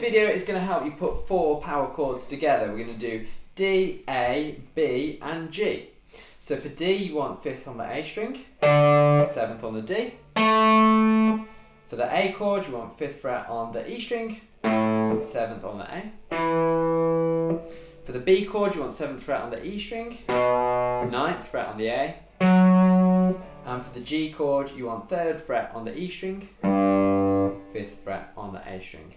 video is going to help you put 4 power chords together. We're going to do D, A, B and G. So for D you want 5th on the A string, 7th on the D. For the A chord you want 5th fret on the E string, 7th on the A. For the B chord you want 7th fret on the E string, 9th fret on the A. And for the G chord you want 3rd fret on the E string, 5th fret on the A string.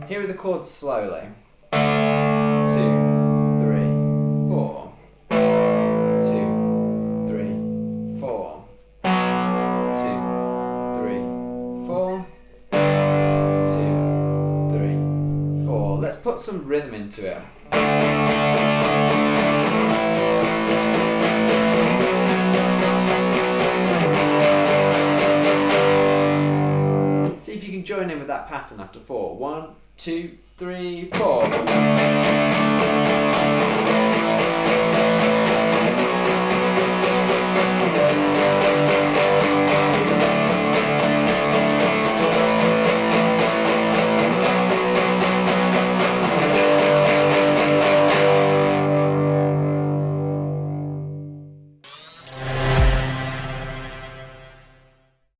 Here are the chords slowly. 2, 3, 4. 2, 3, 4. 2, 3, 4. 2, 3, 4. Let's put some rhythm into it. See if you can join in with that pattern after 4. 1, 2, 3, 4.